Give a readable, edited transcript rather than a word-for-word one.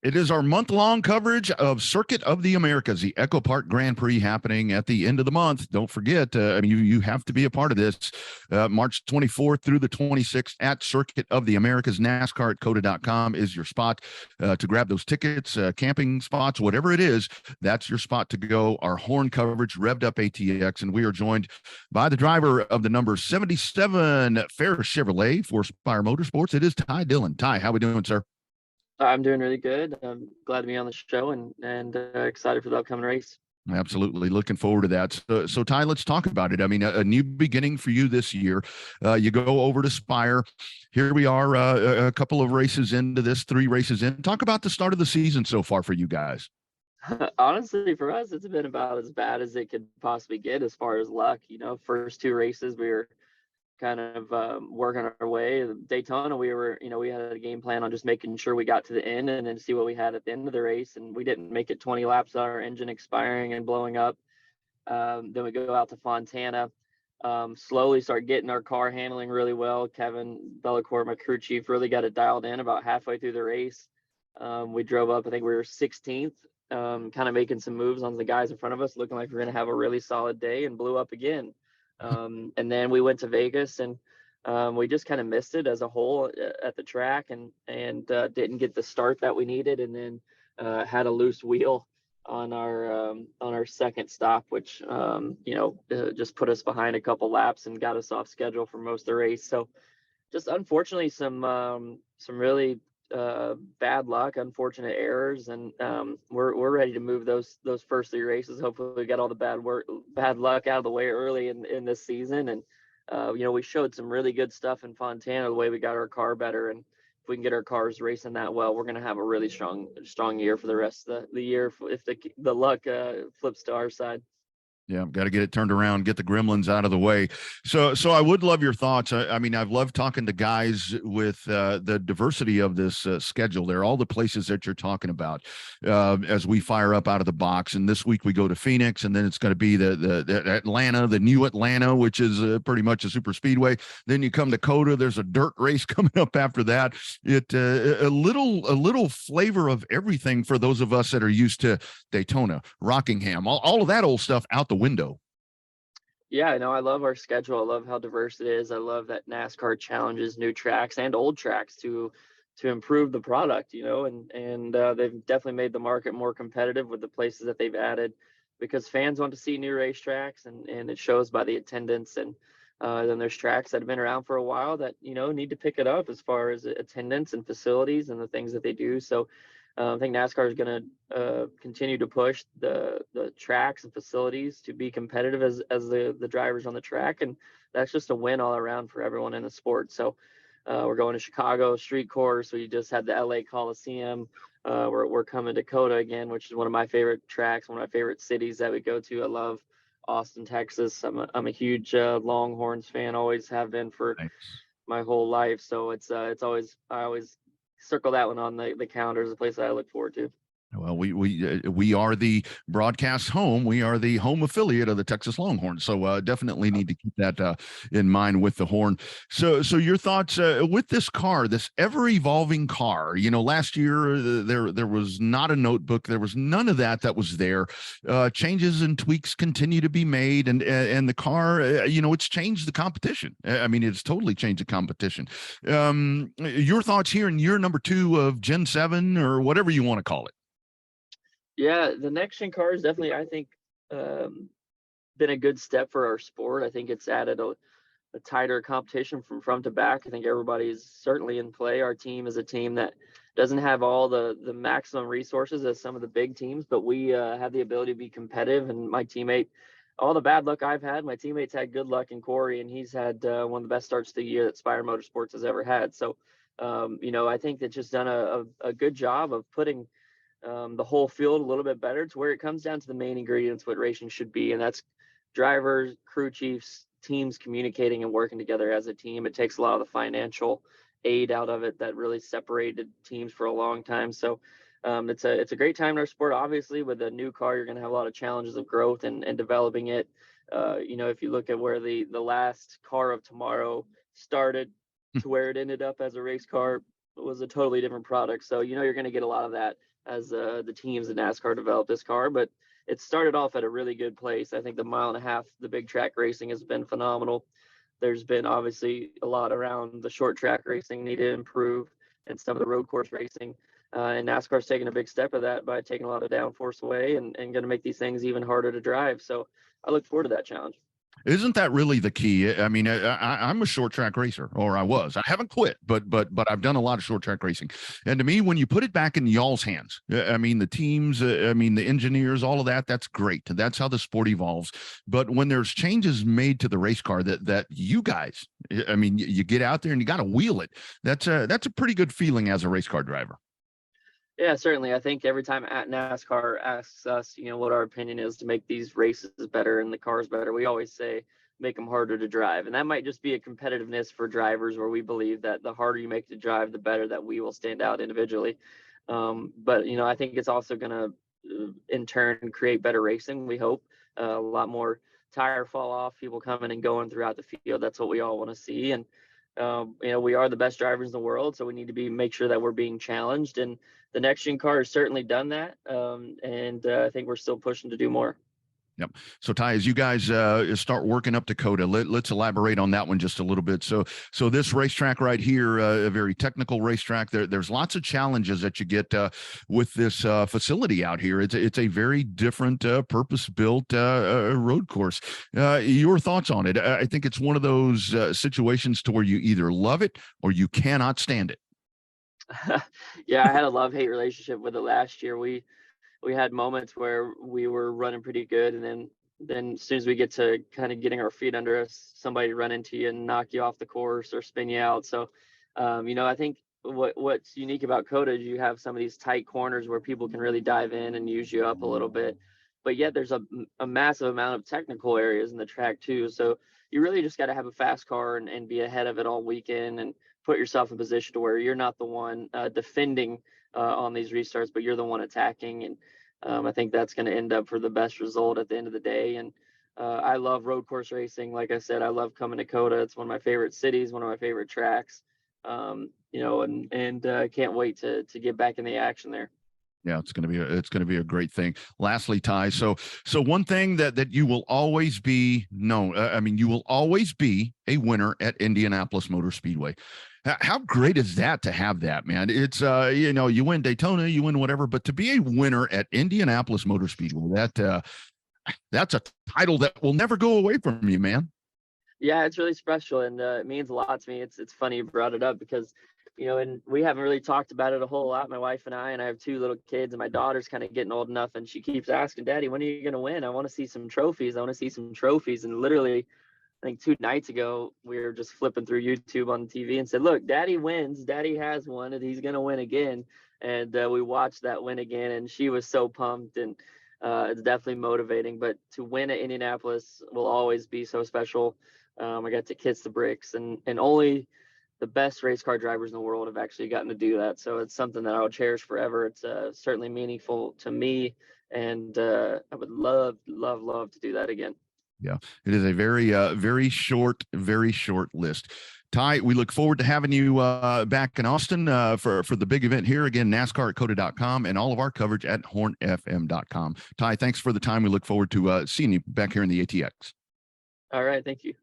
It is our month-long coverage of Circuit of the Americas, the EchoPark Grand Prix happening at the end of the month. Don't forget, you have to be a part of this. March 24th through the 26th at Circuit of the Americas. NASCAR at COTA.com is your spot to grab those tickets, camping spots, whatever it is. That's your spot to go. Our horn coverage, Revved Up ATX, and we are joined by the driver of the number 77 Ferris Chevrolet for Spire Motorsports. It is Ty Dillon. Ty, how we doing, sir? I'm doing really good. I'm glad to be on the show and excited for the upcoming race. Absolutely. Looking forward to that. So Ty, let's talk about it. I mean, a new beginning for you this year. You go over to Spire. Here we are, a couple of races into this, 3 races in. Talk about the start of the season so far for you guys. Honestly, for us, it's been about as bad as it could possibly get as far as luck. First 2 races, we were kind of working our way. Daytona, we had a game plan on just making sure we got to the end and then see what we had at the end of the race. And we didn't make it 20 laps, our engine expiring and blowing up. Then we go out to Fontana, slowly start getting our car handling really well. Kevin Bellacourt, my crew chief, really got it dialed in about halfway through the race. We drove up, I think we were 16th, kind of making some moves on the guys in front of us, looking like we're going to have a really solid day, and blew up again. And then we went to Vegas, and we just kind of missed it as a whole at the track, and didn't get the start that we needed, and then had a loose wheel on our second stop, which just put us behind a couple laps and got us off schedule for most of the race. So just unfortunately some really bad luck, unfortunate errors, and we're ready to move those first 3 races. Hopefully we got all the bad luck out of the way early in this season, and we showed some really good stuff in Fontana, the way we got our car better, and if we can get our cars racing that well, we're going to have a really strong year for the rest of the year if the luck flips to our side. Yeah, got to get it turned around, get the gremlins out of the way. So I would love your thoughts. I mean, I've loved talking to guys with the diversity of this schedule. There are all the places that you're talking about as we fire up out of the box. And this week we go to Phoenix, and then it's going to be the Atlanta, the new Atlanta, which is pretty much a super speedway. Then you come to COTA. There's a dirt race coming up after that. A little flavor of everything for those of us that are used to Daytona, Rockingham, all of that old stuff out the window. Yeah, I love our schedule. I love how diverse it is. I love that NASCAR challenges new tracks and old tracks to improve the product, and they've definitely made the market more competitive with the places that they've added, because fans want to see new racetracks, and it shows by the attendance. And then there's tracks that have been around for a while that need to pick it up as far as attendance and facilities and the things that they do. So I think NASCAR is going to continue to push the tracks and facilities to be competitive as the drivers on the track, and that's just a win all around for everyone in the sport. So we're going to Chicago street course. We just had the LA Coliseum. We're coming to COTA again, which is one of my favorite tracks, one of my favorite cities that we go to. I love Austin, Texas. I'm a huge Longhorns fan, always have been for my whole life. So I always circle that one on the calendar as a place that I look forward to. Well, we are the broadcast home. We are the home affiliate of the Texas Longhorns. So definitely need to keep that in mind with the horn. So your thoughts with this car, this ever evolving car. Last year there was not a notebook. There was none of that was there. Changes and tweaks continue to be made, and the car, it's changed the competition. I mean, it's totally changed the competition. Your thoughts here in year number 2 of Gen 7 or whatever you want to call it. Yeah, the next gen car is definitely, I think, been a good step for our sport. I think it's added a tighter competition from front to back. I think everybody's certainly in play. Our team is a team that doesn't have all the maximum resources as some of the big teams, but we have the ability to be competitive. And my teammate, all the bad luck I've had, my teammates had good luck in Corey, and he's had one of the best starts to the year that Spire Motorsports has ever had. So, I think they've just done a good job of putting the whole field a little bit better to where it comes down to the main ingredients, what racing should be. And that's drivers, crew chiefs, teams communicating and working together as a team. It takes a lot of the financial aid out of it that really separated teams for a long time. So it's a great time in our sport. Obviously, with a new car, you're going to have a lot of challenges of growth and developing it. If you look at where the last car of tomorrow started to where it ended up as a race car, was a totally different product. So you're going to get a lot of that as the teams in NASCAR develop this car. But it started off at a really good place. I think the mile and a half, the big track racing has been phenomenal. There's been obviously a lot around the short track racing need to improve, and some of the road course racing. And NASCAR's taking a big step of that by taking a lot of downforce away and going to make these things even harder to drive. So I look forward to that challenge. Isn't that really the key? I mean, I'm a short track racer, or I was. I haven't quit, but I've done a lot of short track racing. And to me, when you put it back in y'all's hands, I mean, the teams, I mean, the engineers, all of that, that's great. That's how the sport evolves. But when there's changes made to the race car that you guys, I mean, you get out there and you got to wheel it. That's a pretty good feeling as a race car driver. Yeah, certainly. I think every time at NASCAR asks us, what our opinion is to make these races better and the cars better, we always say make them harder to drive. And that might just be a competitiveness for drivers where we believe that the harder you make the drive, the better that we will stand out individually. But I think it's also going to, in turn, create better racing, we hope. A lot more tire fall off, people coming and going throughout the field. That's what we all want to see. And we are the best drivers in the world, so we need to make sure that we're being challenged. And the next gen car has certainly done that, and I think we're still pushing to do more. Yep. So Ty, as you guys start working up to COTA, let's elaborate on that one just a little bit. So this racetrack right here, a very technical racetrack. There's lots of challenges that you get with this facility out here. It's a very different purpose-built road course. Your thoughts on it? I think it's one of those situations to where you either love it or you cannot stand it. Yeah, I had a love-hate relationship with it last year. We had moments where we were running pretty good, and then as soon as we get to kind of getting our feet under us, somebody run into you and knock you off the course or spin you out. So I think what's unique about COTA is you have some of these tight corners where people can really dive in and use you up a little bit, but yet there's a massive amount of technical areas in the track too. So you really just got to have a fast car and be ahead of it all weekend and put yourself in position to where you're not the one defending on these restarts, but you're the one attacking. And I think that's going to end up for the best result at the end of the day. And I love road course racing. Like I said, I love coming to COTA. It's one of my favorite cities, one of my favorite tracks. And I can't wait to get back in the action there. Yeah, it's going to be a great thing. Lastly, Ty, so one thing that you will always be known. I mean, you will always be a winner at Indianapolis Motor Speedway. How great is that to have that, man? It's you win Daytona, you win whatever, but to be a winner at Indianapolis Motor Speedway, that's a title that will never go away from you, man. Yeah, it's really special, and it means a lot to me. It's funny you brought it up because and we haven't really talked about it a whole lot, my wife and I have 2 little kids, and my daughter's kind of getting old enough, and she keeps asking, Daddy, when are you going to win? I want to see some trophies. And literally, I think 2 nights ago, we were just flipping through YouTube on the TV and said, look, Daddy wins. Daddy has won, and he's going to win again. And we watched that win again, and she was so pumped, and it's definitely motivating. But to win at Indianapolis will always be so special. I got to kiss the bricks, and only the best race car drivers in the world have actually gotten to do that. So it's something that I will cherish forever. It's certainly meaningful to me, and I would love to do that again. Yeah, it is a very short list. Ty, we look forward to having you back in Austin for the big event here. Again, NASCAR at COTA.com and all of our coverage at HornFM.com. Ty, thanks for the time. We look forward to seeing you back here in the ATX. All right. Thank you.